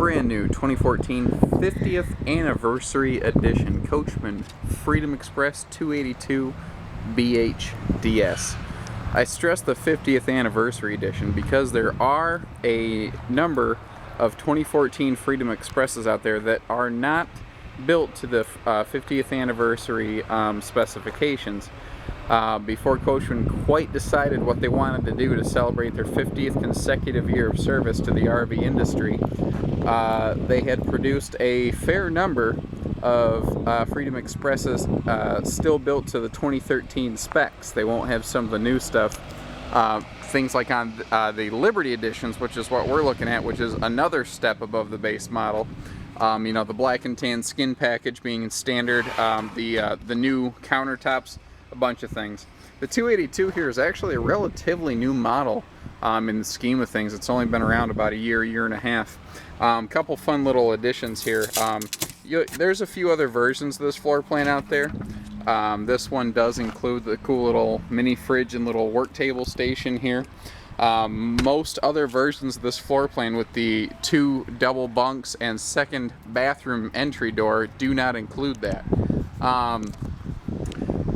brand new 2014 50th Anniversary Edition Coachmen Freedom Express 282 BHDS. I stress the 50th Anniversary Edition because there are a number of 2014 Freedom Expresses out there that are not built to the 50th Anniversary specifications. Before Coachmen quite decided what they wanted to do to celebrate their 50th consecutive year of service to the RV industry, they had produced a fair number of Freedom Expresses still built to the 2013 specs. They won't have some of the new stuff. Things like on the Liberty editions, which is what we're looking at, which is another step above the base model. You know, the black and tan skin package being standard, the new countertops, a bunch of things. The 282 here is actually a relatively new model in the scheme of things. It's only been around about a year and a half. Couple fun little additions here. There's a few other versions of this floor plan out there. This one does include the cool little mini fridge and little work table station here. Most other versions of this floor plan with the 2 double bunks and second bathroom entry door do not include that.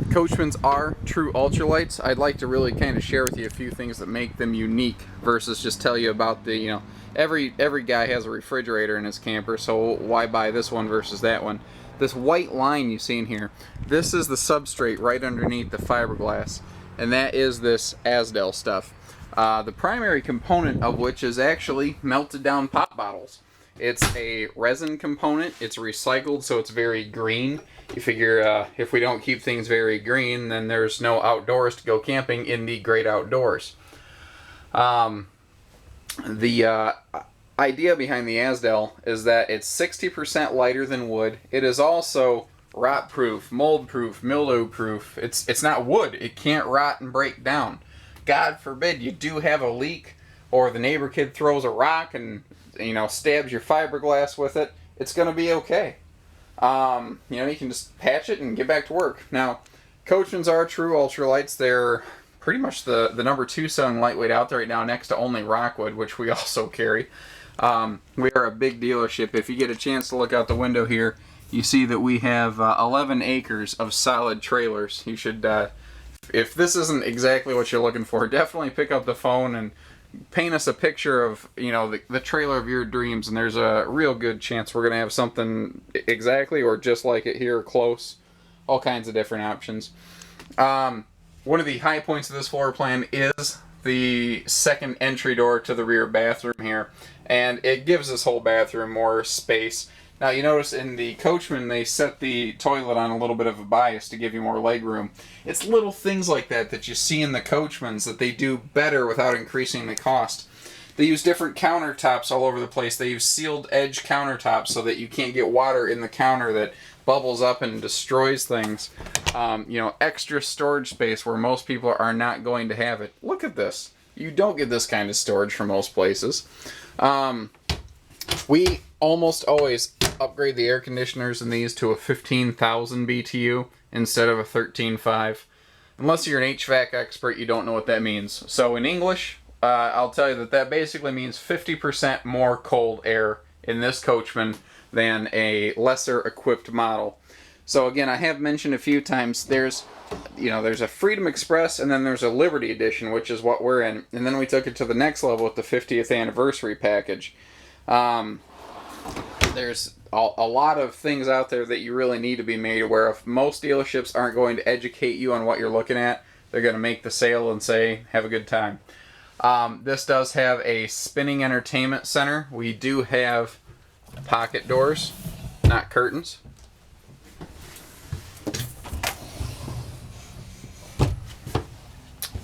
Coachmen's are true ultralights. I'd like to really kind of share with you a few things that make them unique versus just tell you about the, you know, every guy has a refrigerator in his camper, so why buy this one versus that one? This white line you see in here, this is the substrate right underneath the fiberglass, and that is this Asdel stuff. The primary component of which is actually melted down pop bottles. It's a resin component, it's recycled, so it's very green. You figure if we don't keep things very green, then there's no outdoors to go camping in the great outdoors. The idea behind the Asdel is that it's 60% lighter than wood. It is also rot-proof, mold-proof, mildew-proof. It's not wood. It can't rot and break down. God forbid you do have a leak, or the neighbor kid throws a rock and, you know, stabs your fiberglass with it. It's going to be okay. You know, you can just patch it and get back to work. Now, Coachmen's are true ultralights. They're pretty much the number 2 selling lightweight out there right now, next to only Rockwood, which we also carry. We are a big dealership. If you get a chance to look out the window here, you see that we have 11 acres of solid trailers. You should, if this isn't exactly what you're looking for, definitely pick up the phone and paint us a picture of, you know, the trailer of your dreams, and there's a real good chance we're going to have something exactly or just like it here, close. All kinds of different options. One of the high points of this floor plan is the second entry door to the rear bathroom here, and it gives this whole bathroom more space. Now you notice in the Coachmen they set the toilet on a little bit of a bias to give you more leg room. It's little things like that that you see in the Coachmens that they do better without increasing the cost. They use different countertops all over the place. They use sealed edge countertops so that you can't get water in the counter that bubbles up and destroys things. You know, extra storage space where most people are not going to have it. Look at this. You don't get this kind of storage from most places. We almost always upgrade the air conditioners in these to a 15,000 BTU instead of a 13.5. Unless you're an HVAC expert, you don't know what that means. So in English, I'll tell you that basically means 50% more cold air in this Coachman than a lesser equipped model. So again, I have mentioned a few times, there's a Freedom Express and then there's a Liberty Edition, which is what we're in. And then we took it to the next level with the 50th Anniversary package. There's a lot of things out there that you really need to be made aware of. Most dealerships aren't going to educate you on what you're looking at. They're going to make the sale and say, have a good time. This does have a spinning entertainment center. We do have pocket doors, not curtains.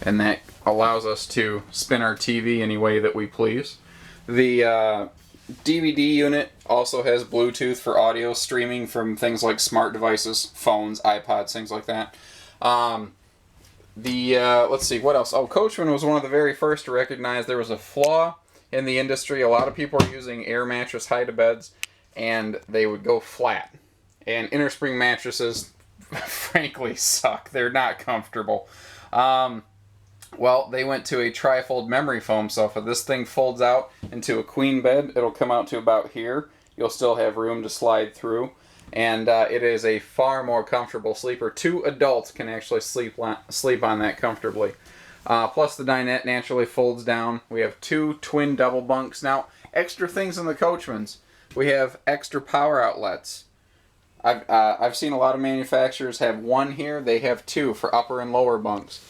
And that allows us to spin our TV any way that we please. The DVD unit also has Bluetooth for audio streaming from things like smart devices, phones, iPods, things like that. Let's see, what else? Oh, Coachmen was one of the very first to recognize there was a flaw in the industry. A lot of people are using air mattress hide-to-beds, and they would go flat. And innerspring mattresses, frankly, suck. They're not comfortable. Well, they went to a tri-fold memory foam, so if this thing folds out into a queen bed, it'll come out to about here. You'll still have room to slide through, and it is a far more comfortable sleeper. 2 adults can actually sleep on that comfortably. Plus the dinette naturally folds down. We have 2 twin double bunks. Now, extra things in the Coachmans. We have extra power outlets. I've seen a lot of manufacturers have 1 here. They have 2 for upper and lower bunks.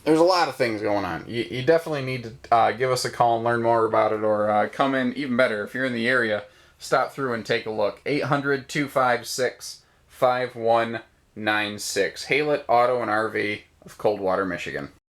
There's a lot of things going on. You definitely need to give us a call and learn more about it, or come in, even better, if you're in the area, stop through and take a look. 800-256-5196. Haylett Auto and RV of Coldwater, Michigan.